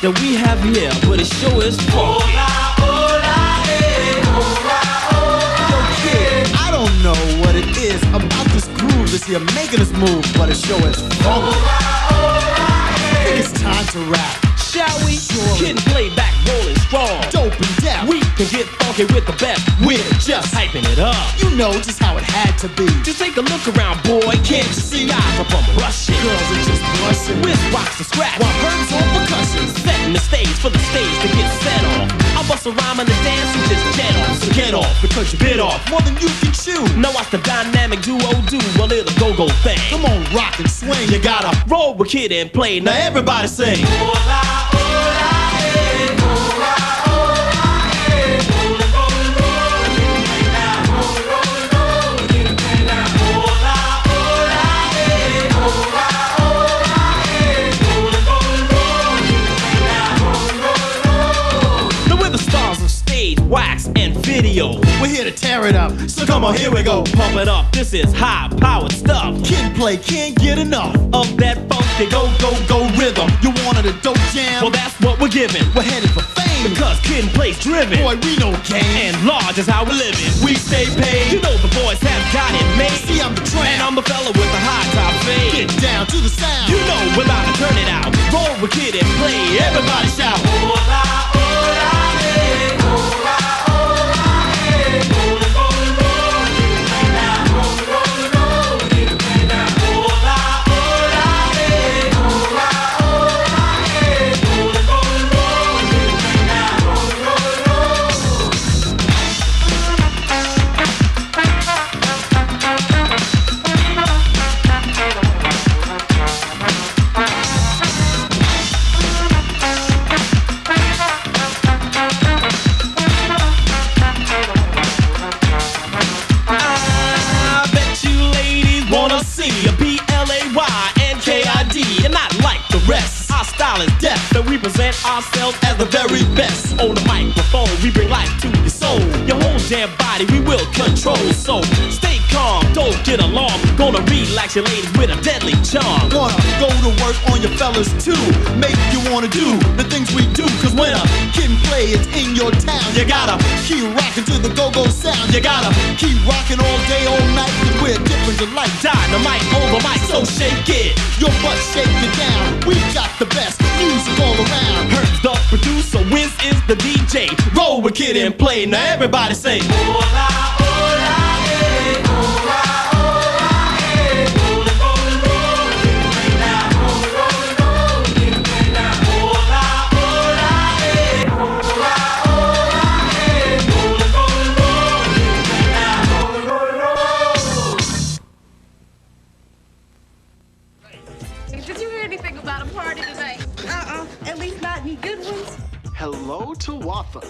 that we have here, but it sure is funky. Yo, kid, I don't know what it is about this groove that's here making us move, but it sure is funky. I think it's time to rap. Shall we? Sure. Kid and play back, rolling strong. Dope and deaf. We can get funky with the best. We're just hyping it up. You know just how it had to be. Just take a look around, boy. Can't you see? Eyes up on rushing. Girls are just blushing. Whiz rocks and scratch. While hurts on percussion. Setting the stage for the stage to get set off. I'll bust a rhyme on the dance and just jet off. So get off because you bit off more than you can chew. Now watch the dynamic duo do a little go-go thing. Come on, rock and swing. You gotta roll with Kid and Play. Now everybody sing. Wax and video. We're here to tear it up, so come on, here we go. Pump it up, this is high-powered stuff. Kid and Play can't get enough of that funky go rhythm. You wanted a dope jam? Well, that's what we're giving. We're headed for fame because Kid and Play's driven. Boy, we know game, and large is how we live it. We stay paid. You know the boys have got it made. See, I'm the tramp, and I'm the fella with the high top fade. Get down to the sound. You know we're about to turn it out. Roll with Kid and Play. Everybody shout. That we present ourselves as the very best. On the microphone, we bring life to your soul. Your whole damn body, we will control. So stay calm, don't get alarmed. Gonna relax your ladies with a deadly charm. Gonna go to work on your fellas too. Make you wanna do the things we do. Cause when a Kid and Play is in your town, you gotta keep rocking to the go-go sound. You gotta keep rocking all day, all night. Cause we're different to like dynamite over mic. So shake it, your butt shake it down. We got the best music all around. Herb's the producer, Wiz is the DJ. Roll with Kid and Play, now everybody say hola, hola, hey, hola, hola, hey, hola, hola, Did you hear anything about a party tonight? At least not any good ones. Hello, Tawatha.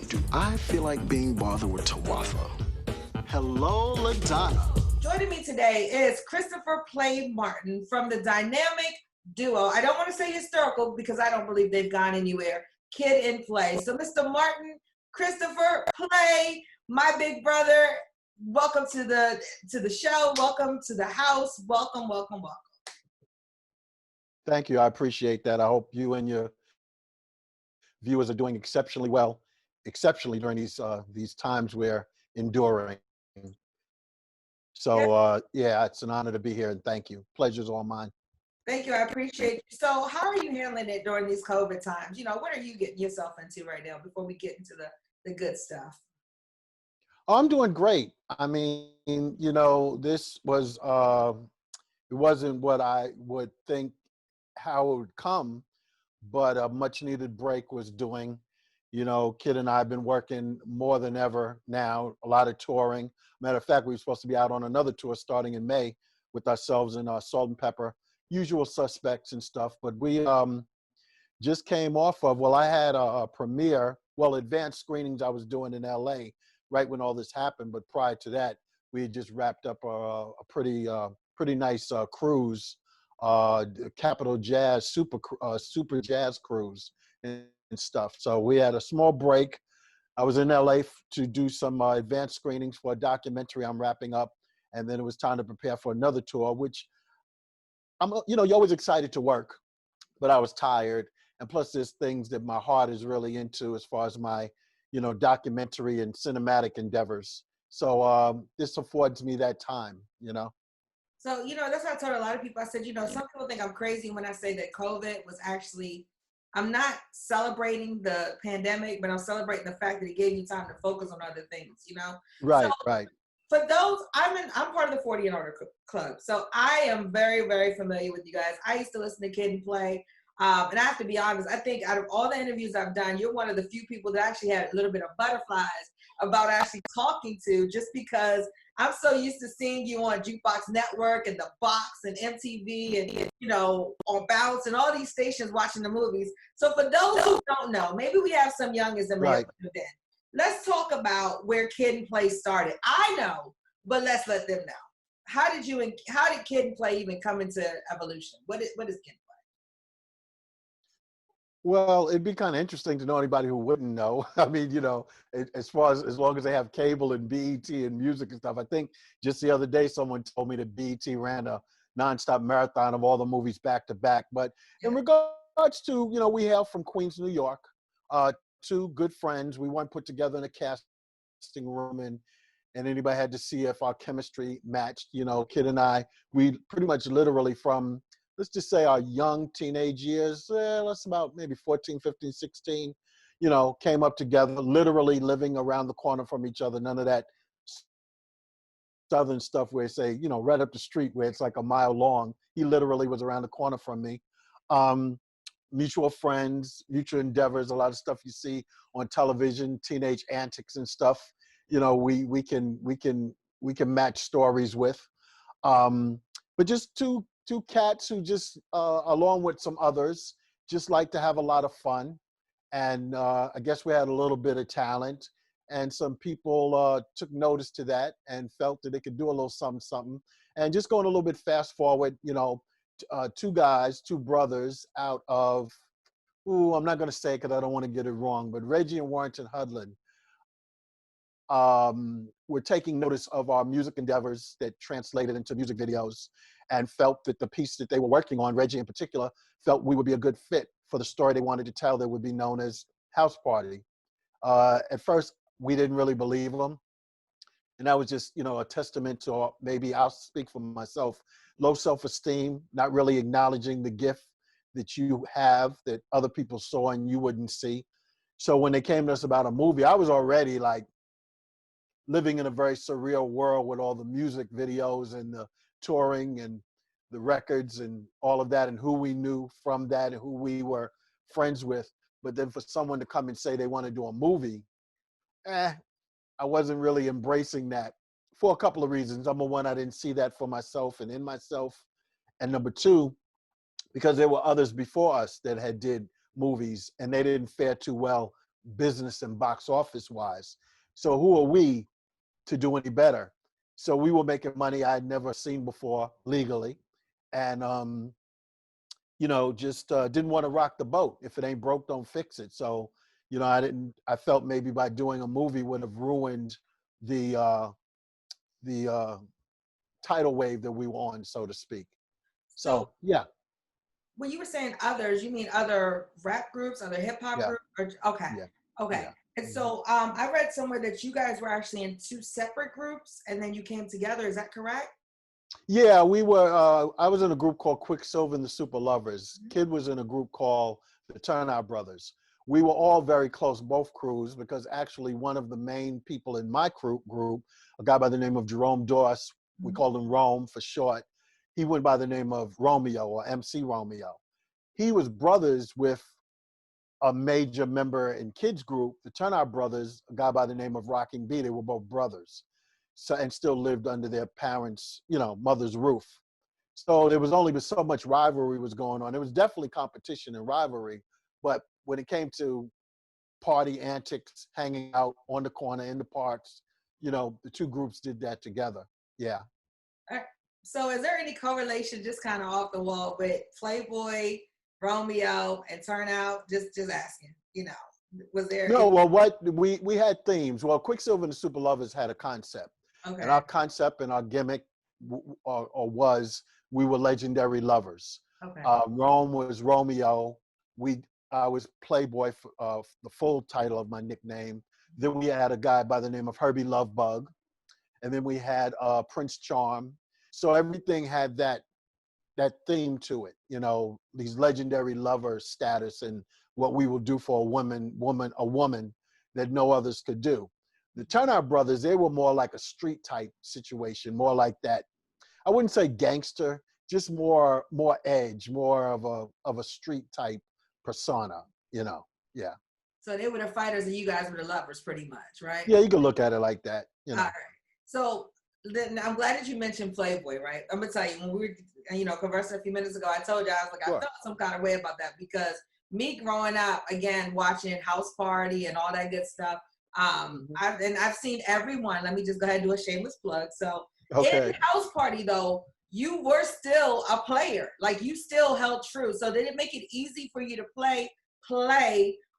Do I feel like being bothered with Tawatha? Hello, LaDonna. Joining me today is Christopher Play Martin from the dynamic duo. I don't want to say historical because I don't believe they've gone anywhere. Kid and Play. So Mr. Martin, Christopher Play, my big brother, welcome to the show. Welcome to the house. Welcome, welcome, welcome. Thank you. I appreciate that. I hope you and your viewers are doing exceptionally well, exceptionally during these times we're enduring. So yeah, it's an honor to be here, and thank you. Pleasure's all mine. Thank you. I appreciate you. So how are you handling it during these COVID times? You know, what are you getting yourself into right now before we get into the good stuff? Oh, I'm doing great. I mean, you know, this was, it wasn't what I would think how it would come, but a much needed break was doing. You know, Kid and I have been working more than ever now, a lot of touring. Matter of fact, we were supposed to be out on another tour starting in May with ourselves and Salt and Pepper, usual suspects and stuff. But we just came off of, well, I had a premiere, well, advanced screenings I was doing in LA right when all this happened. But prior to that, we had just wrapped up a pretty nice cruise, Capital Jazz, super jazz cruise and stuff. So we had a small break. I was in LA to do some advanced screenings for a documentary I'm wrapping up. And then it was time to prepare for another tour, which you know, you're always excited to work, but I was tired. And plus there's things that my heart is really into as far as my, documentary and cinematic endeavors. So this affords me that time, So, that's what I told a lot of people. I said, some people think I'm crazy when I say that COVID was actually, I'm not celebrating the pandemic, but I'm celebrating the fact that it gave you time to focus on other things. Right, So right. for those, I'm part of the 40 and older club. So I am very, very familiar with you guys. I used to listen to Kid and Play. And I have to be honest, I think out of all the interviews I've done, you're one of the few people that actually had a little bit of butterflies about actually talking to, just because I'm so used to seeing you on Jukebox Network and The Box and MTV and, on Bounce and all these stations watching the movies. So for those who don't know, maybe we have some youngins that may have tuned in. Let's talk about where Kid and Play started. I know, but let's let them know. How did Kid and Play even come into evolution? What is Kid and Play? Well, it'd be kind of interesting to know anybody who wouldn't know. I mean, as long as they have cable and BET and music and stuff. I think just the other day someone told me that BET ran a nonstop marathon of all the movies back to back. But in regards to, we hail from Queens, New York. Two good friends. We weren't put together in a casting room, and anybody had to see if our chemistry matched. Kid and I, we pretty much literally from, let's just say our young teenage years, let's about maybe 14, 15, 16, came up together, literally living around the corner from each other. None of that southern stuff where say, right up the street where it's like a mile long. He literally was around the corner from me. Mutual friends, mutual endeavors, a lot of stuff you see on television, teenage antics and stuff, we can match stories with. But just two cats who just, along with some others, just like to have a lot of fun. And I guess we had a little bit of talent, and some people took notice to that and felt that they could do a little something. And just going a little bit fast forward, two brothers out of, I'm not going to say it because I don't want to get it wrong, but Reggie and Warrington Hudlin were taking notice of our music endeavors that translated into music videos, and felt that the piece that they were working on, Reggie in particular, felt we would be a good fit for the story they wanted to tell that would be known as House Party. At first, we didn't really believe them. And that was just, a testament to, maybe I'll speak for myself, low self-esteem, not really acknowledging the gift that you have that other people saw and you wouldn't see. So when they came to us about a movie, I was already like living in a very surreal world with all the music videos and the touring and the records and all of that, and who we knew from that and who we were friends with. But then for someone to come and say they want to do a movie, I wasn't really embracing that for a couple of reasons. Number one, I didn't see that for myself and in myself. And number two, because there were others before us that had did movies and they didn't fare too well business and box office wise. So who are we to do any better? So we were making money I had never seen before legally. And, just didn't want to rock the boat. If it ain't broke, don't fix it. So, I felt maybe by doing a movie would have ruined the tidal wave that we were on, so to speak. So yeah. When you were saying others, you mean other rap groups, other hip hop groups? Okay. Yeah. Okay. Yeah. And so I read somewhere that you guys were actually in two separate groups and then you came together. Is that correct? Yeah, we were, I was in a group called Quicksilver and the Super Lovers. Kid was in a group called the Turnout Brothers. We were all very close, both crews, because actually one of the main people in my group, a guy by the name of Jerome Doss, we called him Rome for short. He went by the name of Romeo, or MC Romeo. He was brothers with a major member in Kid's group, the Turnout Brothers, a guy by the name of Rocking B. They were both brothers. So, and still lived under their parents', mother's roof. So there was only so much rivalry was going on. There was definitely competition and rivalry, but when it came to party antics, hanging out on the corner in the parks, the two groups did that together. Yeah. All right. So is there any correlation, just kind of off the wall, with Playboy, Romeo, and Turnout? Just asking, was there? No, well, what we had themes. Well, Quicksilver and the Super Lovers had a concept. Okay. And our concept and our gimmick was we were legendary lovers. Okay. Rome was Romeo. We I was Playboy, the full title of my nickname. Then we had a guy by the name of Herbie Lovebug. And then we had Prince Charm. So everything had that theme to it, you know, these legendary lover status and what we will do for a woman that no others could do. The Turnout Brothers, they were more like a street type situation, more like that. I wouldn't say gangster, just more edge, more of a street type persona, you know. Yeah. So they were the fighters and you guys were the lovers pretty much, right? Yeah, you can look at it like that, you know. All right. So then I'm glad that you mentioned Playboy, right? I'm gonna tell you, when we were, conversing a few minutes ago, I told you, I was like, Sure. I felt some kind of way about that because me growing up, again, watching House Party and all that good stuff, I've seen everyone. Let me just go ahead and do a shameless plug. So Okay. in House Party though, you were still a player. Like you still held true. So did it make it easy for you to play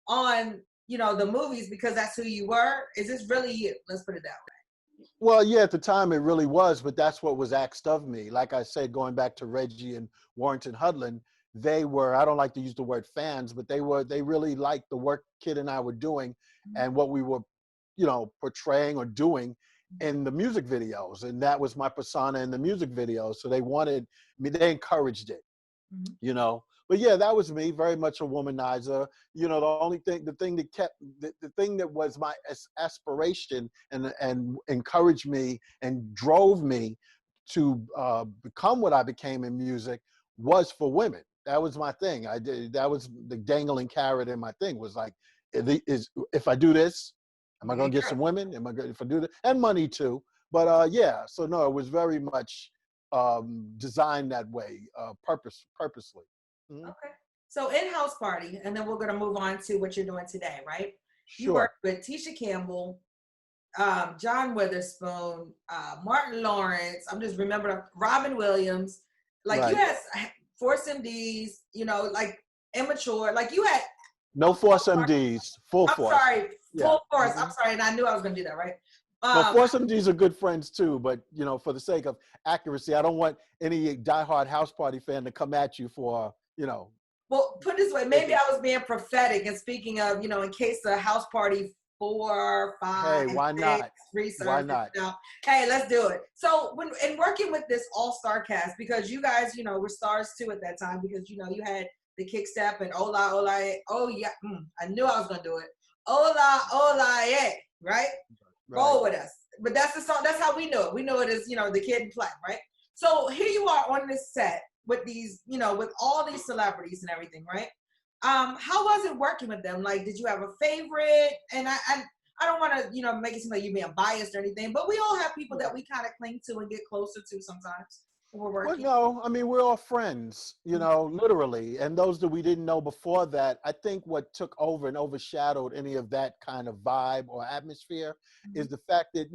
on, the movies because that's who you were? Is this really you? Let's put it that way. Well, yeah, at the time it really was, but that's what was asked of me. Like I said, going back to Reggie and Warrington Hudlin, they were, I don't like to use the word fans, but they really liked the work Kid and I were doing and what we were, portraying or doing in the music videos. And that was my persona in the music videos. So they wanted me, they encouraged it, But yeah, that was me, very much a womanizer. The thing that was my aspiration and encouraged me and drove me to become what I became in music was for women. That was my thing. That was the dangling carrot in my thing was like, if I do this, am I going to get some women? If I do that? And money too. But yeah, so no, it was very much designed that way, purposely. Mm-hmm. Okay. So in House Party, and then we're going to move on to what you're doing today, right? Sure. You worked with Tisha Campbell, John Witherspoon, Martin Lawrence. I'm just remembering Robin Williams. Like Right. you had Force MDs, like Immature. Like you had no Force MDs, full I'm force. sorry, full force. Mm-hmm. I'm sorry, and I knew I was going to do that, right? Well, Force MDs are good friends too, but for the sake of accuracy, I don't want any diehard House Party fan to come at you for, Well, put it this way, maybe I was being prophetic and speaking of, in case the House Party 4, 5, Hey, why 6, not? research. Why not? Hey, let's do it. So in working with this all-star cast, because you guys, were stars too at that time, because you had the kick step and Ola Ola. Oh yeah, I knew I was gonna do it. Ola Ola, yeah, right? Roll with us. But that's the song. That's how we knew it. We knew it as the Kid and Play, right? So here you are on this set with these, with all these celebrities and everything, right? How was it working with them? Like, did you have a favorite? And I don't want to, make it seem like you're being biased or anything, but we all have people that we kind of cling to and get closer to sometimes when we're working. Well, no, I mean, we're all friends, literally. And those that we didn't know before that, I think what took over and overshadowed any of that kind of vibe or atmosphere is the fact that,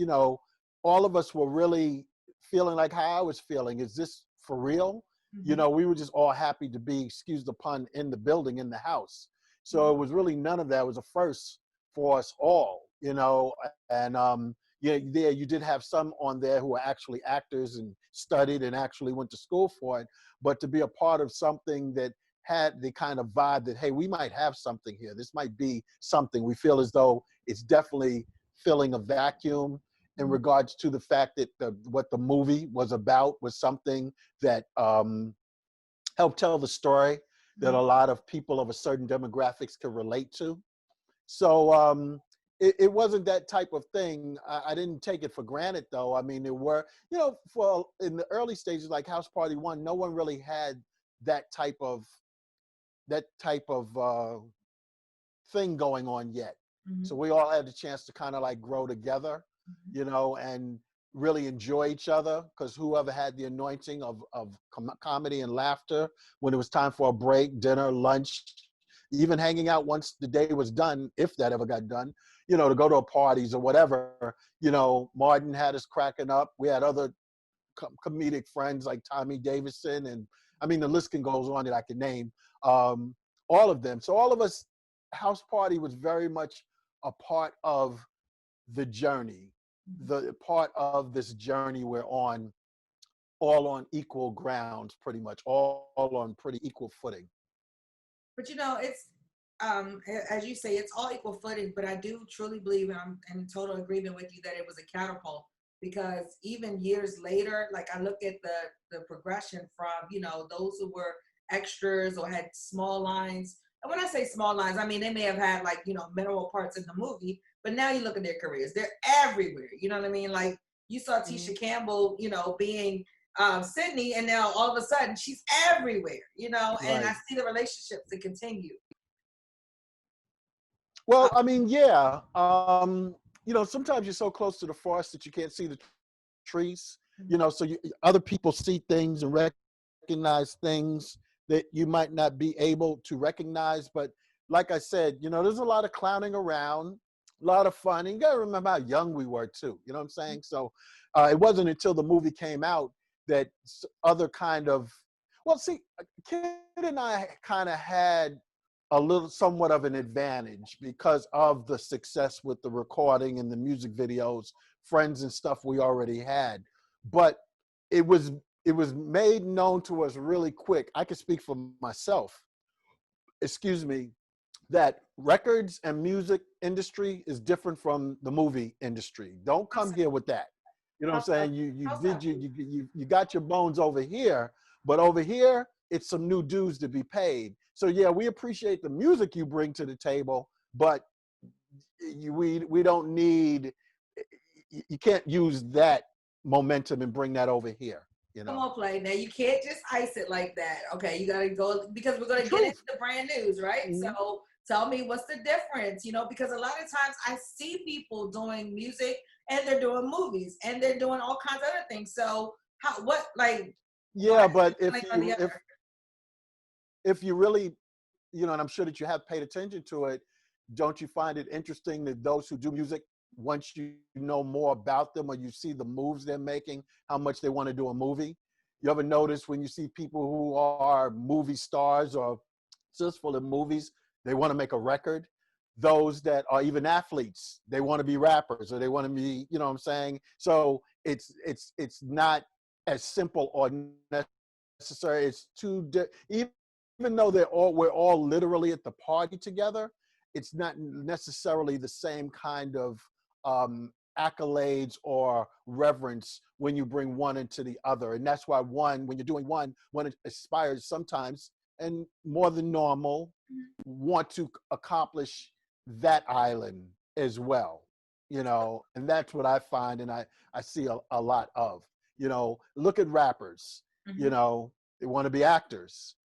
all of us were really feeling like how I was feeling. Is this for real? We were just all happy to be, excuse the pun, in the building, in the house. So it was really none of that. It was a first for us all, and you did have some on there who were actually actors and studied and actually went to school for it. But to be a part of something that had the kind of vibe that, hey, we might have something here. This might be something. We feel as though it's definitely filling a vacuum in regards to the fact that what the movie was about was something that helped tell the story that a lot of people of a certain demographics can relate to. So it wasn't that type of thing. I didn't take it for granted, though. I mean, there were, for in the early stages, like House Party 1, no one really had that type of thing going on yet. So we all had the chance to kind of like grow together, and really enjoy each other, because whoever had the anointing of comedy and laughter when it was time for a break, dinner, lunch, even hanging out once the day was done, if that ever got done, to go to parties or whatever, Martin had us cracking up. We had other comedic friends like Tommy Davidson, and I mean, the list can go on that I can name, all of them. So all of us, House Party was very much a part of the journey, the part of this journey we're on, all on equal grounds, pretty much, all on pretty equal footing. But as you say, it's all equal footing, but I do truly believe, and I'm in total agreement with you, that it was a catapult, because even years later, like I look at the progression from, you know, those who were extras or had small lines. And when I say small lines, I mean, they may have had like, you know, minimal parts in the movie, but now you look at their careers, they're everywhere. You know what I mean? Like you saw Tisha Campbell, you know, being Sydney, and now all of a sudden she's everywhere, you know, and I Right. see the relationships that continue. Well, I mean, yeah. You know, sometimes you're so close to the forest that you can't see the trees. You know, so other people see things and recognize things that you might not be able to recognize. But like I said, you know, there's a lot of clowning around, a lot of fun. And you got to remember how young we were too. You know what I'm saying? So it wasn't until the movie came out that other kind of, well, see, Kid and I kind of had a little somewhat of an advantage because of the success with the recording and the music videos, friends and stuff we already had. But it was made known to us really quick. I can speak for myself, excuse me, that records and music industry is different from the movie industry. Don't come here with that. You know what I'm saying? You got your bones over here, but over here it's some new dues to be paid. So yeah, we appreciate the music you bring to the table, but we don't need, you can't use that momentum and bring that over here. You Come know. on, Play. Now you can't just ice it like that. Okay, you gotta go, because we're gonna get into Truth. the brand news, right? Mhm. So tell me what's the difference, you know, because a lot of times I see people doing music and they're doing movies and they're doing all kinds of other things. So how, what, like, why Yeah, is but one like on the other? if you really, you know, and I'm sure that you have paid attention to it, don't you find it interesting that those who do music, once you know more about them or you see the moves they're making, how much they want to do a movie? You ever notice when you see people who are movie stars or successful in movies, they want to make a record? Those that are even athletes, they want to be rappers or they want to be, you know what I'm saying? So it's not as simple or necessary. It's even though we're all literally at the party together, it's not necessarily the same kind of accolades or reverence when you bring one into the other. And that's why when you're doing one aspires sometimes, and more than normal, want to accomplish that island as well. You know, and that's what I find, and I see a lot of. You know, look at rappers. You know, they want to be actors.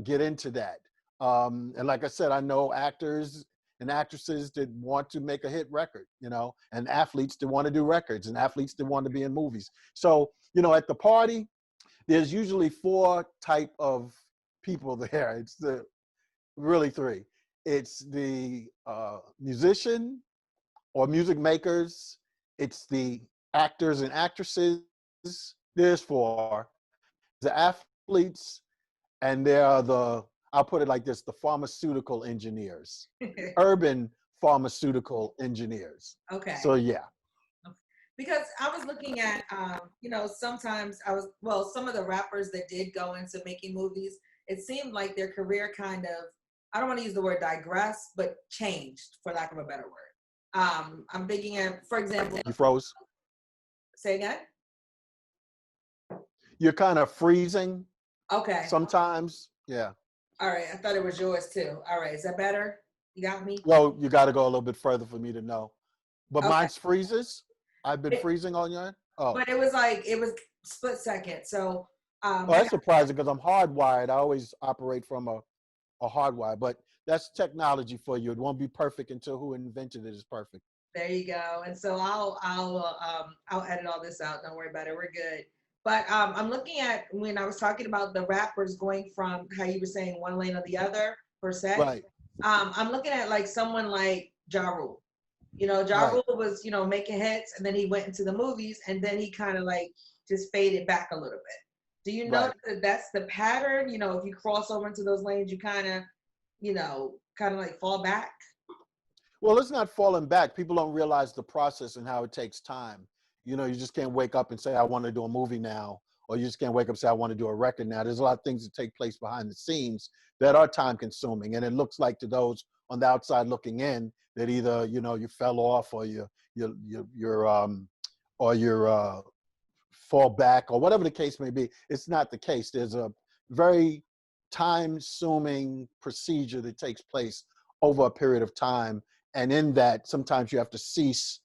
Get into that. And like I said, I know actors and actresses that want to make a hit record, you know, and athletes that want to do records and athletes that want to be in movies. So, you know, at the party, there's usually four type of people there. It's the really three. It's the musician or music makers. It's the actors and actresses. There's four. The athletes, and there are I'll put it like this, the pharmaceutical engineers, urban pharmaceutical engineers. Okay. So yeah. Because I was looking at, you know, sometimes some of the rappers that did go into making movies, it seemed like their career kind of, I don't want to use the word digress, but changed, for lack of a better word. I'm thinking of, for example, You froze? say again? You're kind of freezing Okay. sometimes. Yeah. All right. I thought it was yours too. All right. Is that better? You got me? Well, you got to go a little bit further for me to know. But Okay. mine's freezes. I've been freezing on your end. Oh. But it was split second. So Oh, that's surprising because I'm hardwired. I always operate from a hardwire, but that's technology for you. It won't be perfect until who invented it is perfect. there you go. And so I'll edit all this out. Don't worry about it. We're good. But I'm looking at when I was talking about the rappers going from how you were saying one lane or the other per se. Right. I'm looking at like someone like Ja Rule. You know, Ja Right. Rule was, you know, making hits, and then he went into the movies, and then he kind of like just faded back a little bit. Do you know Right. that that's the pattern? You know, if you cross over into those lanes, you kind of, you know, kind of like fall back. Well, it's not falling back. People don't realize the process and how it takes time. You know, you just can't wake up and say, I want to do a movie now, or you just can't wake up and say, I want to do a record now. There's a lot of things that take place behind the scenes that are time consuming. And it looks like to those on the outside looking in that either, you know, you fell off or you're fall back or whatever the case may be. It's not the case. There's a very time-consuming procedure that takes place over a period of time. And in that, sometimes you have to cease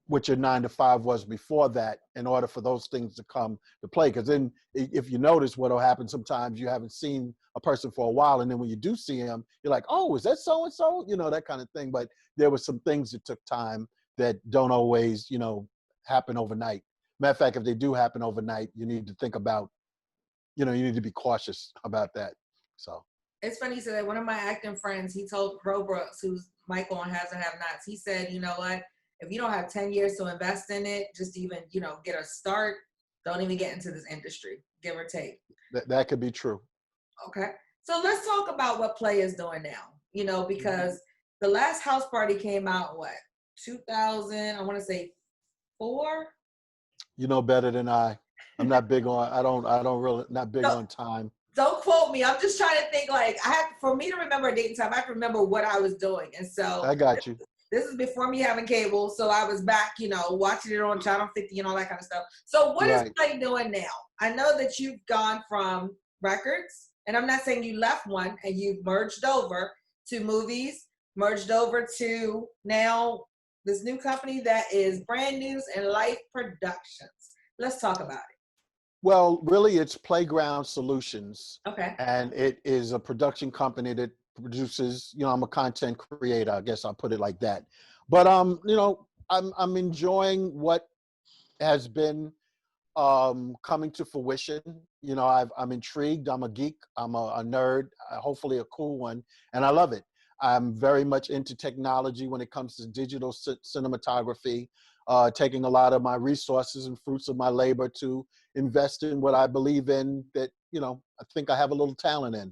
what your 9 to 5 was before that in order for those things to come to play. Because then if you notice what will happen, sometimes you haven't seen a person for a while. And then when you do see him, you're like, oh, is that so-and-so? You know, that kind of thing. But there were some things that took time that don't always, you know, happen overnight. Matter of fact, if they do happen overnight, you need to think about, you know, you need to be cautious about that. So it's funny you said that. One of my acting friends, he told Ro Brooks, who's Michael on Haves and Have Nots, he said, you know what, if you don't have 10 years to invest in it, just even, you know, get a start, don't even get into this industry, give or take. That could be true. Okay. So let's talk about what Play is doing now, you know, because the last house party came out, what, 2000, I want to say 4? You know better than I. I'm not big on, I don't really, not big on time. Don't quote me. I'm just trying to think, like, for me to remember a date and time, I have to remember what I was doing. And so I got you. This is before me having cable. So I was back, you know, watching it on Channel 50 and all that kind of stuff. So what is Play doing now? I know that you've gone from records, and I'm not saying you left one and you've merged over to movies, merged over to now this new company that is Brand News and Life Productions. Let's talk about it. Well, really, it's Playground Solutions. Okay. And it is a production company that produces, you know, I'm a content creator, I guess I'll put it like that. But, you know, I'm enjoying what has been coming to fruition. You know, I'm intrigued. I'm a geek. I'm a nerd, hopefully a cool one. And I love it. I'm very much into technology when it comes to digital cinematography, taking a lot of my resources and fruits of my labor to invest in what I believe in that, you know, I think I have a little talent in.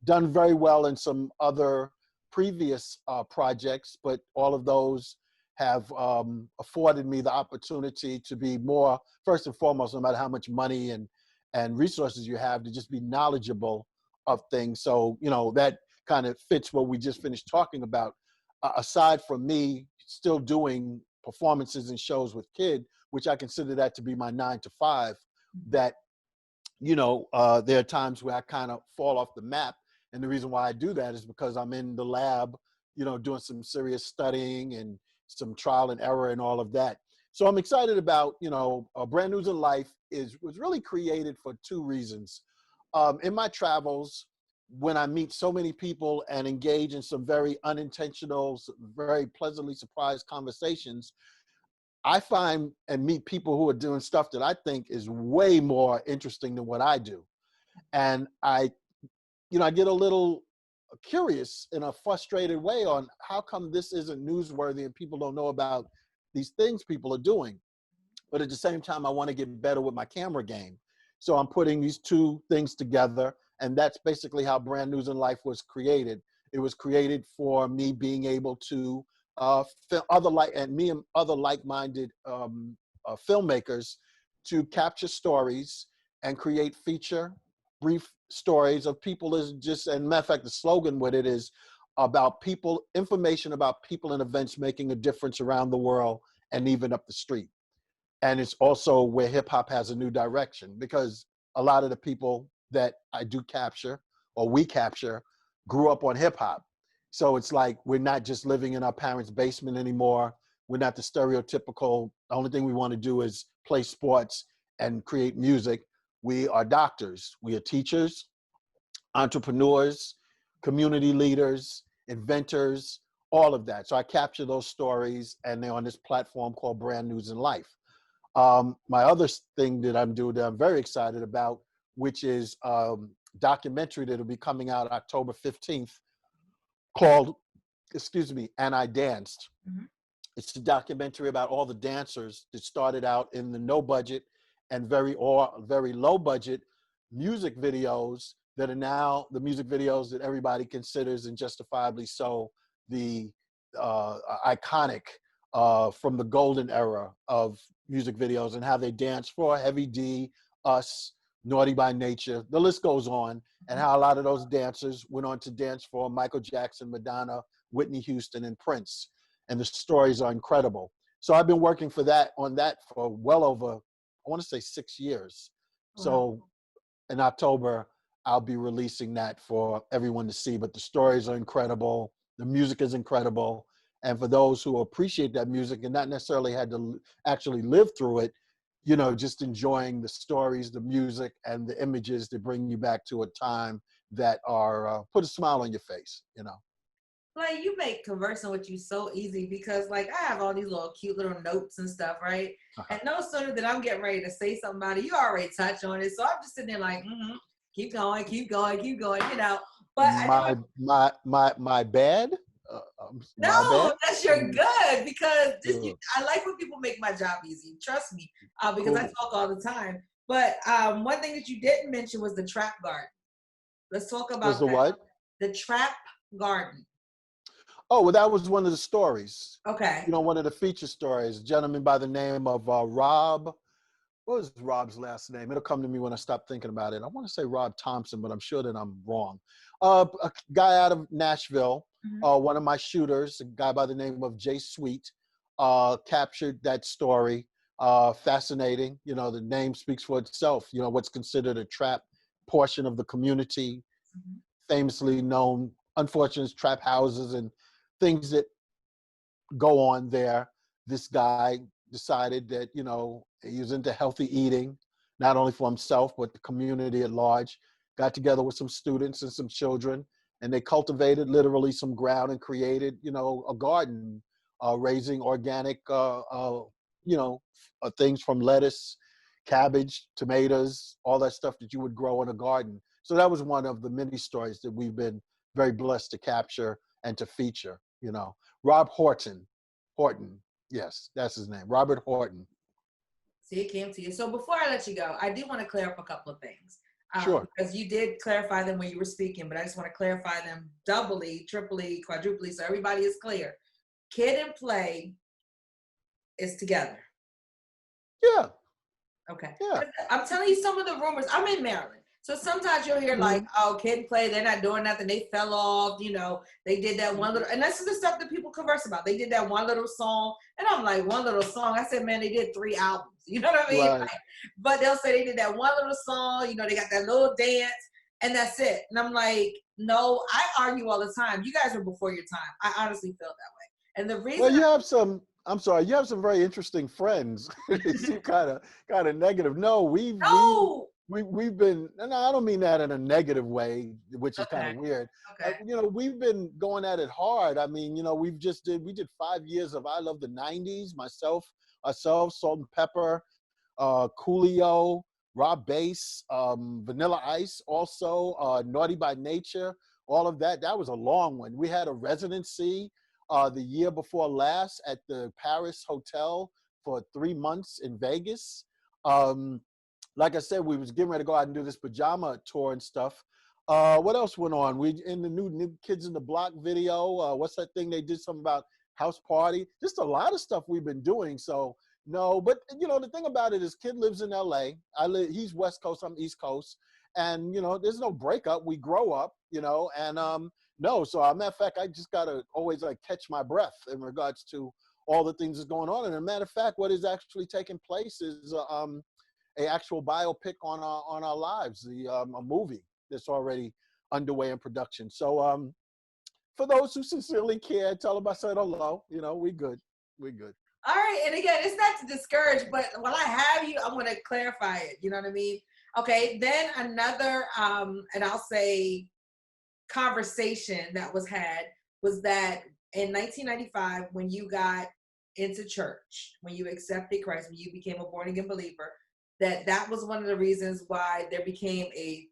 Done very well in some other previous projects, but all of those have afforded me the opportunity to be more, first and foremost, no matter how much money and resources you have, to just be knowledgeable of things. So, you know, that kind of fits what we just finished talking about. Aside from me still doing performances and shows with Kid, which I consider that to be my 9 to 5, that, you know, there are times where I kind of fall off the map. And the reason why I do that is because I'm in the lab, you know, doing some serious studying and some trial and error and all of that. So I'm excited about, you know, Brand News in Life was really created for 2 reasons. In my travels, when I meet so many people and engage in some very unintentional, very pleasantly surprised conversations, I find and meet people who are doing stuff that I think is way more interesting than what I do. And I get a little curious in a frustrated way on how come this isn't newsworthy and people don't know about these things people are doing. But at the same time, I want to get better with my camera game. So I'm putting these 2 things together, and that's basically how Brand News in Life was created. It was created for me being able to other like-minded filmmakers to capture stories and create brief stories of people. Is just, and matter of fact, the slogan with it is about people, information about people and events making a difference around the world and even up the street. And it's also where hip hop has a new direction, because a lot of the people that I do capture or we capture grew up on hip hop. So it's like, we're not just living in our parents' basement anymore. We're not the stereotypical, the only thing we want to do is play sports and create music. We are doctors, we are teachers, entrepreneurs, community leaders, inventors, all of that. So I capture those stories, and they're on this platform called Brand News in Life. My other thing that I'm doing that I'm very excited about, which is documentary that'll be coming out October 15th called, And I Danced. Mm-hmm. It's a documentary about all the dancers that started out in the no budget and very low budget music videos that are now the music videos that everybody considers, and justifiably so, the iconic from the golden era of music videos, and how they dance for Heavy D, Us, Naughty by Nature, the list goes on, and how a lot of those dancers went on to dance for Michael Jackson, Madonna, Whitney Houston, and Prince. And the stories are incredible. So I've been working on that for well over, I want to say 6 years. Wow. So in October, I'll be releasing that for everyone to see. But the stories are incredible. The music is incredible. And for those who appreciate that music and not necessarily had to actually live through it, you know, just enjoying the stories, the music, and the images that bring you back to a time that are put a smile on your face, you know. Like, you make conversing with you so easy because, like, I have all these little cute little notes and stuff, right? And no sooner than I'm getting ready to say something about it, you already touch on it. So I'm just sitting there like, keep going, keep going, keep going, you know. But My bad. My no, bad. that's your good because Good. I like when people make my job easy. Trust me, because I Cool. talk all the time. But one thing that you didn't mention was the trap garden. Let's talk Was about the that. what? The trap garden. Oh, well, that was one of the stories. Okay. You know, one of the feature stories. A gentleman by the name of Rob. What was Rob's last name? It'll come to me when I stop thinking about it. I want to say Rob Thompson, but I'm sure that I'm wrong. A guy out of Nashville, one of my shooters, a guy by the name of Jay Sweet, captured that story. Fascinating. You know, the name speaks for itself. You know, what's considered a trap portion of the community, famously known, unfortunate trap houses and things that go on there. This guy decided that, you know, he was into healthy eating, not only for himself, but the community at large. Got together with some students and some children, and they cultivated literally some ground and created, you know, a garden, raising organic, you know, things from lettuce, cabbage, tomatoes, all that stuff that you would grow in a garden. So that was one of the many stories that we've been very blessed to capture and to feature, you know. Rob Horton, yes, that's his name, Robert Horton. See, it came to you. So before I let you go, I do want to clear up a couple of things. Sure. Because you did clarify them when you were speaking, but I just want to clarify them doubly, triply, quadruply, so everybody is clear. Kid and Play is together. Yeah. Okay. Yeah. I'm telling you some of the rumors. I'm in Maryland. So sometimes you'll hear like, oh, Kid and Play, they're not doing nothing. They fell off, you know, they did that one little, and that's the stuff that people converse about. They did that one little song. And I'm like, one little song. I said, man, they did 3 albums. You know what I mean? Right. Like, but they'll say they did that one little song, you know, they got that little dance, and that's it. And I'm like, no, I argue all the time. You guys are before your time. I honestly feel that way. And the reason Well, you have some, I'm sorry, you have some very interesting friends. They seem kind of negative. No, we've been, and I don't mean that in a negative way, which is kind of weird. Okay. You know, we've been going at it hard. I mean, you know, we did 5 years of I Love the 90s, ourselves, Salt and Pepper, Coolio, Rob Bass, Vanilla Ice, also Naughty by Nature, all of that. That was a long one. We had a residency the year before last at the Paris Hotel for 3 months in Vegas. Like I said, we was getting ready to go out and do this pajama tour and stuff. What else went on? We in the new Kids in the Block video. What's that thing they did something about house party? Just a lot of stuff we've been doing. So no, but you know, the thing about it is Kid lives in LA. He's West Coast, I'm East Coast. And you know, there's no breakup. We grow up, you know, and no, so as a matter of fact, I just gotta always like catch my breath in regards to all the things that's going on. And as a matter of fact, what is actually taking place is a actual biopic on our lives, a movie that's already underway in production. So for those who sincerely care, tell them I said hello. You know, we good. All right, and again, it's not to discourage, but while I have you, I'm going to clarify it. You know what I mean? Okay, then another, and I'll say conversation that was had was that in 1995, when you got into church, when you accepted Christ, when you became a born-again believer, that was one of the reasons why there became a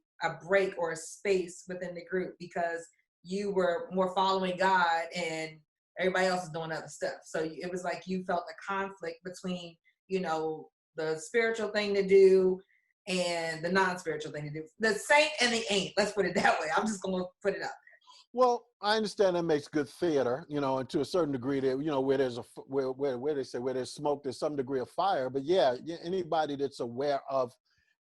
break or a space within the group, because you were more following God and everybody else is doing other stuff. So it was like you felt a conflict between, you know, the spiritual thing to do and the non-spiritual thing to do. The saint and the ain't. Let's put it that way. I'm just going to put it up there. Well, I understand that makes good theater, you know, and to a certain degree, that you know, where there's where they say where there's smoke, there's some degree of fire. But yeah, anybody that's aware of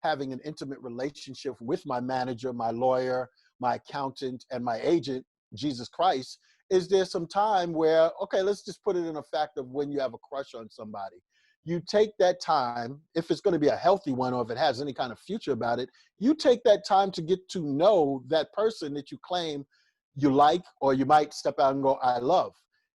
having an intimate relationship with my manager, my lawyer, my accountant, and my agent, Jesus Christ, is there some time where, okay, let's just put it in a fact of when you have a crush on somebody. You take that time, if it's going to be a healthy one or if it has any kind of future about it, you take that time to get to know that person that you claim you like, or you might step out and go, I love.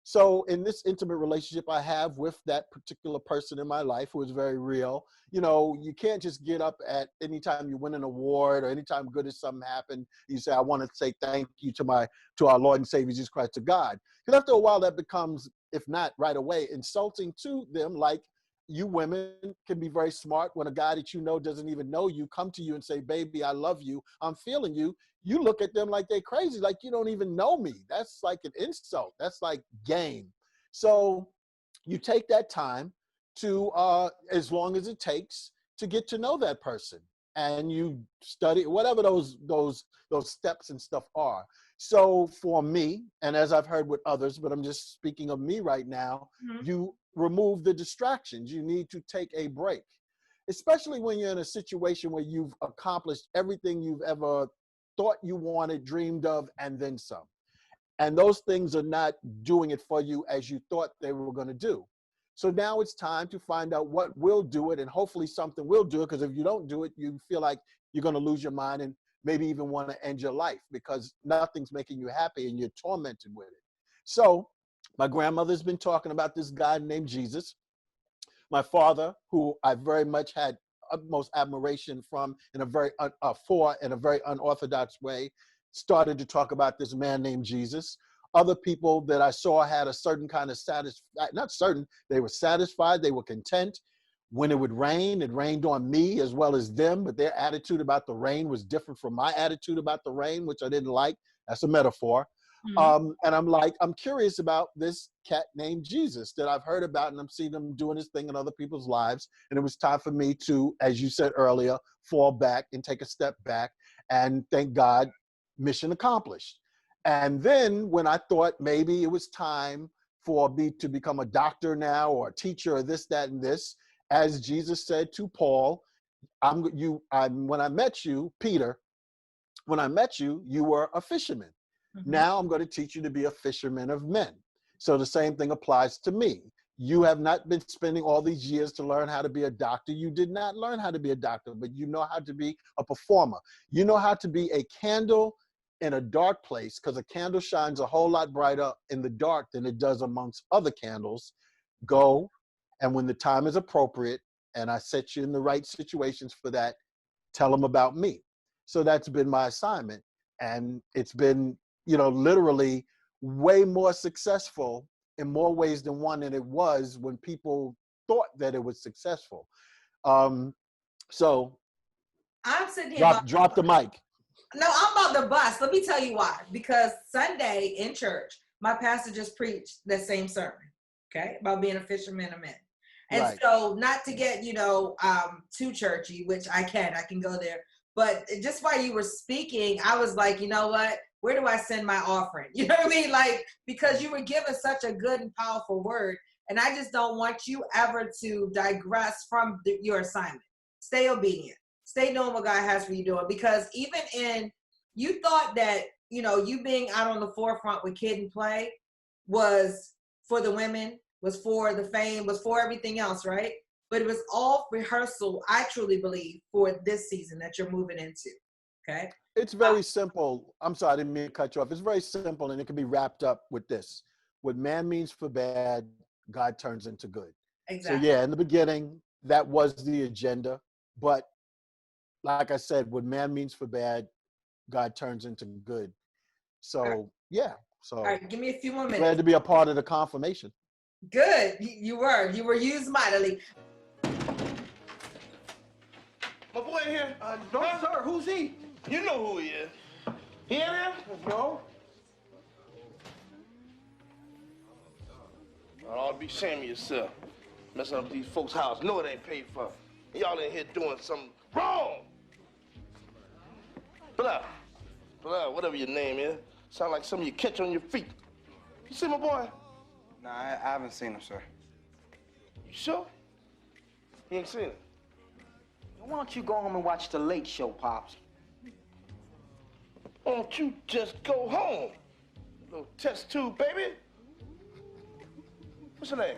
So in this intimate relationship I have with that particular person in my life who is very real, you know, you can't just get up at any time you win an award or anytime good as something happened, you say, I want to say thank you to our Lord and Savior Jesus Christ, to God. Because after a while that becomes, if not right away, insulting to them. Like, you women can be very smart when a guy that you know doesn't even know you come to you and say, baby, I love you, I'm feeling you. You look at them like they're crazy, like you don't even know me. That's like an insult. That's like game. So you take that time to, as long as it takes, to get to know that person, and you study whatever those steps and stuff are. So for me, and as I've heard with others, but I'm just speaking of me right now, you remove the distractions. You need to take a break, especially when you're in a situation where you've accomplished everything you've ever thought you wanted, dreamed of, and then some. And those things are not doing it for you as you thought they were going to do. So now it's time to find out what will do it, and hopefully something will do it, because if you don't do it, you feel like you're going to lose your mind and maybe even want to end your life because nothing's making you happy and you're tormented with it. So my grandmother's been talking about this guy named Jesus. My father, who I very much had utmost admiration from in a very unorthodox way, started to talk about this man named Jesus. Other people that I saw had a certain kind of they were satisfied, they were content. When it would rain, it rained on me as well as them, but their attitude about the rain was different from my attitude about the rain, which I didn't like. That's a metaphor. And I'm curious about this cat named Jesus that I've heard about, and I'm seeing him doing his thing in other people's lives. And it was time for me to, as you said earlier, fall back and take a step back, and thank God, mission accomplished. And then when I thought maybe it was time for me to become a doctor now, or a teacher, or this, that, and this, as Jesus said to Paul, when I met you, Peter, when I met you, you were a fisherman. Now I'm going to teach you to be a fisherman of men. So the same thing applies to me. You have not been spending all these years to learn how to be a doctor. You did not learn how to be a doctor, but you know how to be a performer. You know how to be a candle in a dark place, because a candle shines a whole lot brighter in the dark than it does amongst other candles. Go, and when the time is appropriate, and I set you in the right situations for that, tell them about me. So that's been my assignment. And it's been, literally way more successful in more ways than one than it was when people thought that it was successful. So I'm sitting here drop the mic. No, I'm about to bust. Let me tell you why. Because Sunday in church, my pastor just preached that same sermon, okay, about being a fisherman of men. And right. So not to get, too churchy, which I can go there. But just while you were speaking, I was like, you know what? Where do I send my offering? You know what I mean? Like, because you were given such a good and powerful word. And I just don't want you ever to digress from your assignment. Stay obedient. Stay doing what God has for you doing. Because even you thought that, you being out on the forefront with Kid and Play was for the women, was for the fame, was for everything else, right? But it was all rehearsal, I truly believe, for this season that you're moving into, okay? It's very simple. I'm sorry, I didn't mean to cut you off. It's very simple, and it can be wrapped up with this. What man means for bad, God turns into good. Exactly. So yeah, in the beginning, that was the agenda. But like I said, what man means for bad, God turns into good. So yeah. So all right, give me a few more minutes. Glad to be a part of the confirmation. Good. You were used mightily. My boy here? No, sir. Who's he? You know who he is. He in here? No. You ought to be ashamed of yourself. Messing up these folks' house. Know it ain't paid for. Y'all in here doing something wrong. Blah, whatever your name is. Sound like something you catch on your feet. You see my boy? Nah, I haven't seen him, sir. You sure? You ain't seen him? Why don't you go home and watch The Late Show, Pops? Why don't you just go home? Little test tube, baby. What's her name?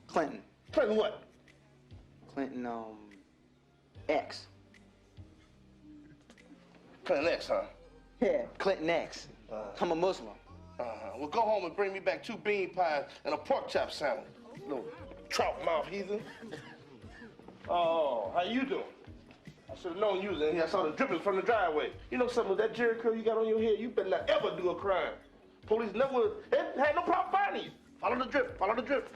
Clinton. Clinton what? Clinton, X. Clinton X, huh? Yeah, Clinton X. I'm a Muslim. Well, go home and bring me back 2 bean pies and a pork chop sandwich. Little trout mouth heathen. Oh, how you doing? I should have known you was in here. I saw the drippings from the driveway. You know something with that jerry curl you got on your head? You better not ever do a crime. Police never had no problem finding you. Follow the drip, follow the drip.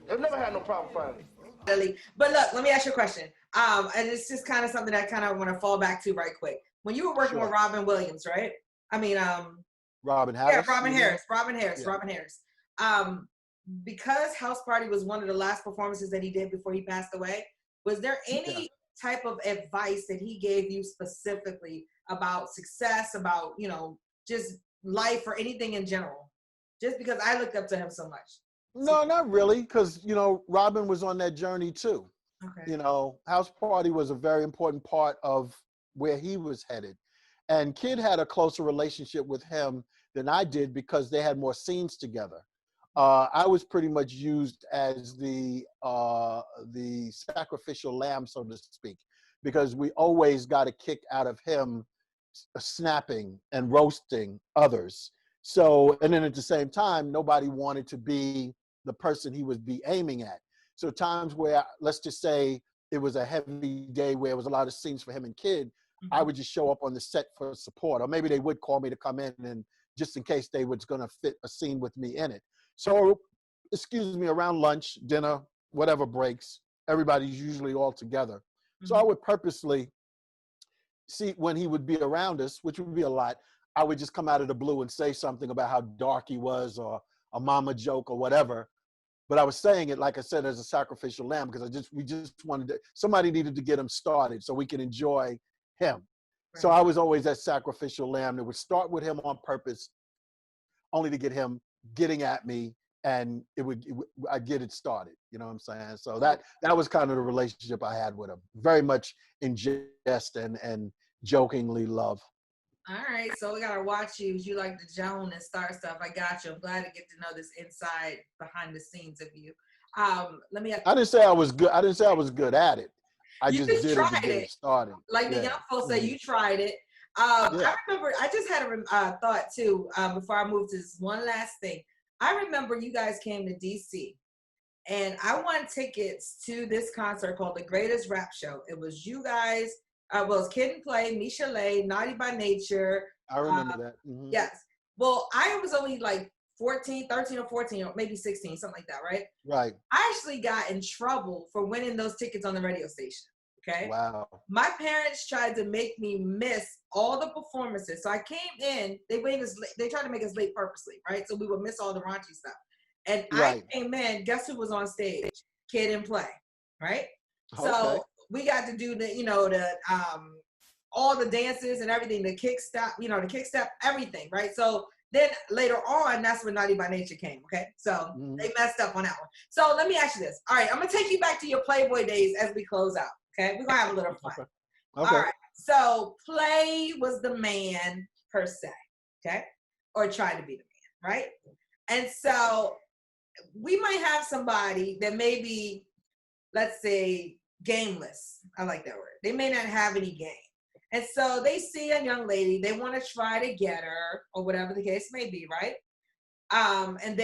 They've never had no problem finding you. Really. But look, let me ask you a question. And it's just kind of something that I kind of want to fall back to right quick. When you were working with Robin Williams, right? I mean, Robin Harris. Yeah, Robin Harris. Yeah. Robin Harris. Because House Party was one of the last performances that he did before he passed away, was there any type of advice that he gave you specifically about success, about, you know, just life or anything in general? Just because I looked up to him so much. No, not really, because, you know, Robin was on that journey too. Okay. You know, House Party was a very important part of where he was headed. And Kid had a closer relationship with him than I did because they had more scenes together. I was pretty much used as the sacrificial lamb, so to speak, because we always got a kick out of him snapping and roasting others. So, and then at the same time, nobody wanted to be the person he would be aiming at. So times where, let's just say it was a heavy day where it was a lot of scenes for him and Kid, I would just show up on the set for support, or maybe they would call me to come in and just in case they was gonna fit a scene with me in it. So, excuse me, around lunch, dinner, whatever breaks, everybody's usually all together. So I would purposely see when he would be around us, which would be a lot, I would just come out of the blue and say something about how dark he was or a mama joke or whatever. But I was saying it, like I said, as a sacrificial lamb because we just wanted to, somebody needed to get him started so we can enjoy him. Right. So I was always that sacrificial lamb that would start with him on purpose, only to get him getting at me, and I'd get it started. You know what I'm saying? So that was kind of the relationship I had with him. Very much in jest and jokingly love. All right, so we gotta watch you. You like the Joan and Star stuff. I got you. I'm glad to get to know this inside behind the scenes of you. Let me. I didn't say I was good. I didn't say I was good at it. I just did it to get it started. Like the young folks say, you tried it. I remember. I just had a thought too before I moved to this one last thing. I remember you guys came to DC, and I won tickets to this concert called The Greatest Rap Show. It was you guys. Well, it was Kid and Play, Misha Lay, Naughty by Nature. I remember that. Yes. Well, I was only like 13 or 14, or maybe 16, something like that, right? Right. I actually got in trouble for winning those tickets on the radio station. Okay. Wow. My parents tried to make me miss all the performances. So I came in, they tried to make us late purposely, right? So we would miss all the raunchy stuff. And I came in, guess who was on stage? Kid and Play, right? Okay. So we got to do all the dances and everything, the kick step, everything, right? So then later on, that's when Naughty by Nature came, okay? So they messed up on that one. So let me ask you this. All right, I'm gonna take you back to your Playboy days as we close out, okay? We're gonna have a little fun. Okay. All right, so Play was the man per se, okay? Or tried to be the man, right? And so we might have somebody that may be, let's say, gameless. I like that word. They may not have any game. And so they see a young lady, they want to try to get her, or whatever the case may be, right? And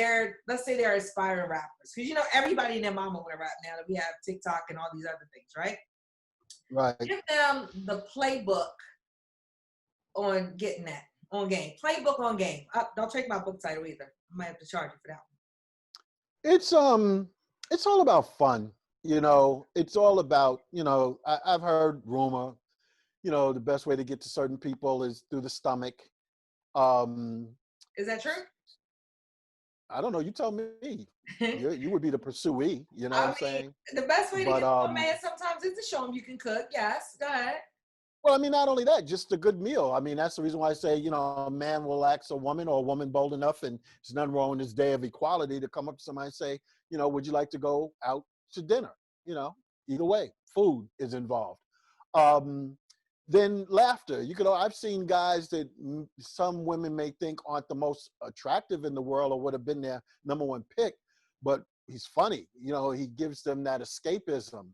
let's say they're aspiring rappers. Because, everybody and their mama want to rap now that we have TikTok and all these other things, right? Right. Give them the playbook on getting that, on game. Playbook on game. Don't take my book title either. I might have to charge you for that one. It's all about fun. It's all about, I've heard rumor, the best way to get to certain people is through the stomach. Is that true? I don't know. You tell me. You would be the pursuee. You know what I'm saying? The best way to get to a man sometimes is to show him you can cook. Yes, go ahead. Well, I mean, not only that, just a good meal. I mean, that's the reason why I say, a man will ask a woman or a woman bold enough, and there's nothing wrong in this day of equality to come up to somebody and say, would you like to go out to dinner? Either way, food is involved. Then laughter. I've seen guys that some women may think aren't the most attractive in the world or would have been their number one pick, but he's funny. He gives them that escapism,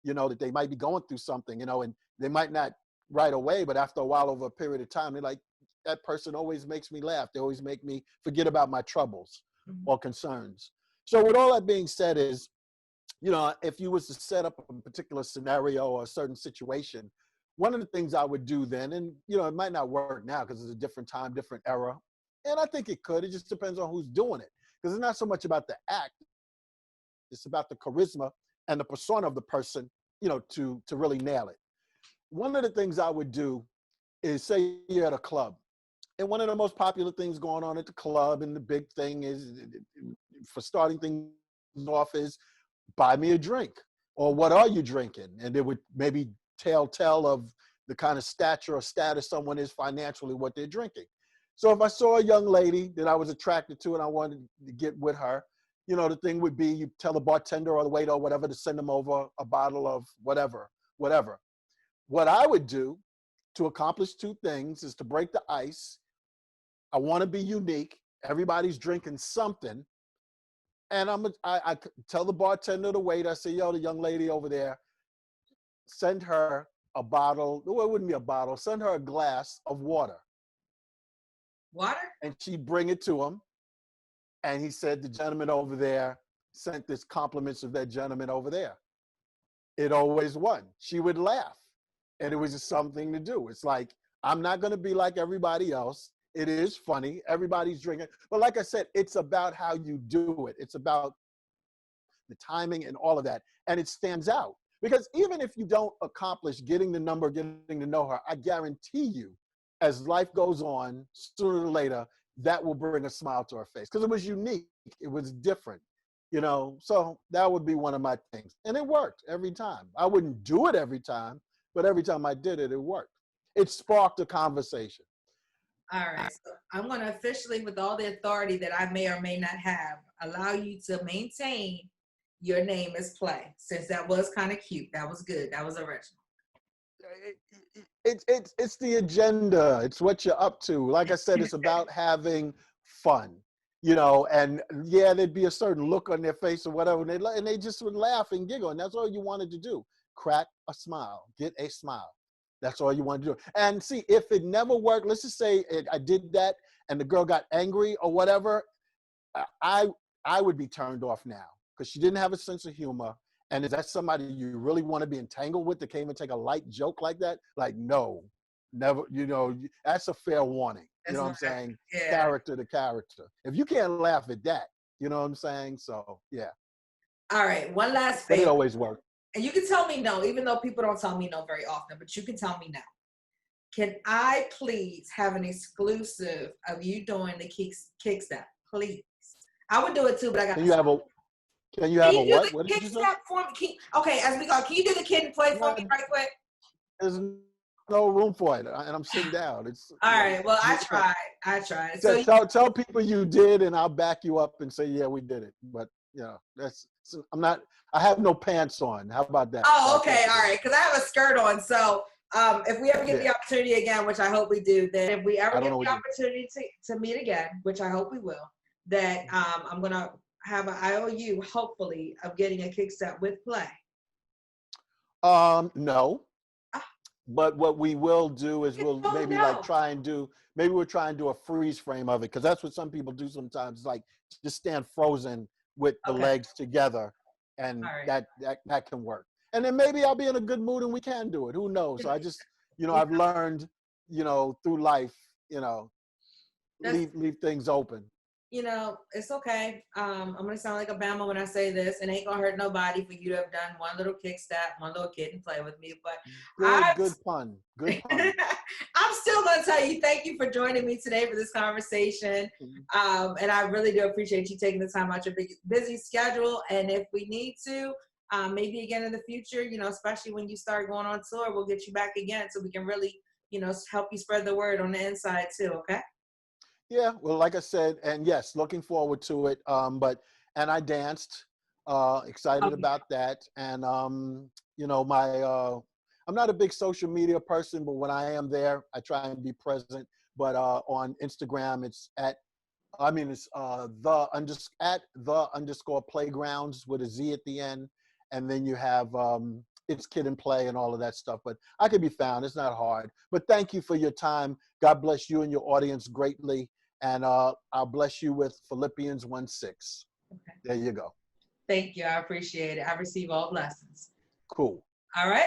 that they might be going through something, and they might not right away, but after a while, over a period of time, they're like, that person always makes me laugh. They always make me forget about my troubles or concerns. So with all that being said is, if you was to set up a particular scenario or a certain situation, one of the things I would do then, and it might not work now because it's a different time, different era, and I think it could. It just depends on who's doing it, because it's not so much about the act; it's about the charisma and the persona of the person, to really nail it. One of the things I would do is, say you're at a club, and one of the most popular things going on at the club, and the big thing is, for starting things off, is buy me a drink, or what are you drinking? And it would maybe tell of the kind of stature or status someone is financially, what they're drinking. So if I saw a young lady that I was attracted to and I wanted to get with her, the thing would be, you tell the bartender or the waiter or whatever to send them over a bottle of whatever. What I would do to accomplish two things is to break the ice. I want to be unique. Everybody's drinking something. And I tell the bartender, the waiter, I say, yo, the young lady over there, send her a bottle. Well, it wouldn't be a bottle. Send her a glass of water. Water? And she'd bring it to him. And he said, the gentleman over there sent this compliments of that gentleman over there. It always won. She would laugh. And it was just something to do. It's like, I'm not going to be like everybody else. It is funny. Everybody's drinking. But like I said, it's about how you do it. It's about the timing and all of that. And it stands out. Because even if you don't accomplish getting the number, getting to know her, I guarantee you, as life goes on, sooner or later, that will bring a smile to her face. Because it was unique. It was different. So that would be one of my things. And it worked every time. I wouldn't do it every time, but every time I did it, it worked. It sparked a conversation. All right, so I'm going to officially, with all the authority that I may or may not have, allow you to maintain your name as Play, since that was kind of cute. That was good. That was original. It's the agenda. It's what you're up to. Like I said, it's about having fun, and yeah, there'd be a certain look on their face or whatever, and they just would laugh and giggle, and that's all you wanted to do. Crack a smile, get a smile. That's all you want to do. And see, if it never worked, let's just say I did that and the girl got angry or whatever, I would be turned off now, because she didn't have a sense of humor. And is that somebody you really want to be entangled with that came and take a light joke like that? Like, no, never, that's a fair warning. You know what I'm saying? Yeah. Character to character. If you can't laugh at that, you know what I'm saying? So, yeah. All right, one last favor. But it always works. And you can tell me no, even though people don't tell me no very often, but you can tell me no. Can I please have an exclusive of you doing the kick step, please? I would do it too, but I got. Can you have a what? What did you say? Step for me? Okay, as we go, can you do the kid and play for me right quick? There's no room for it, and I'm sitting down. It's all right. Well, I tried. So tell people you did, and I'll back you up and say, yeah, we did it. But I have no pants on. How about that? Oh, okay. All right. Because I have a skirt on. So if we ever get the opportunity again, which I hope we do, then if we ever get the opportunity to meet again, which I hope we will, that I'm going to have an IOU, hopefully, of getting a kickstep with Play. No. But what we will do is we'll try and do a freeze frame of it. Because that's what some people do sometimes. Like just stand frozen with the legs together. And that can work. And then maybe I'll be in a good mood and we can do it. Who knows? So I just, I've learned, through life, leave things open. It's okay. I'm going to sound like a Bama when I say this. It ain't going to hurt nobody for you to have done one little kick step, one little kid and play with me. But good pun. I'm still going to tell you, thank you for joining me today for this conversation. And I really do appreciate you taking the time out your busy schedule. And if we need to, maybe again in the future, especially when you start going on tour, we'll get you back again so we can really, help you spread the word on the inside too. Okay. Yeah, well, like I said, and yes, looking forward to it. And I danced, excited about that. And, my I'm not a big social media person, but when I am there, I try and be present. But on Instagram, it's at the playgrounds with a Z at the end. And then you have It's Kid and Play and all of that stuff. But I can be found. It's not hard. But thank you for your time. God bless you and your audience greatly. And I'll bless you with Philippians 1:6. Okay. There you go. Thank you. I appreciate it. I receive all blessings. Cool. All right.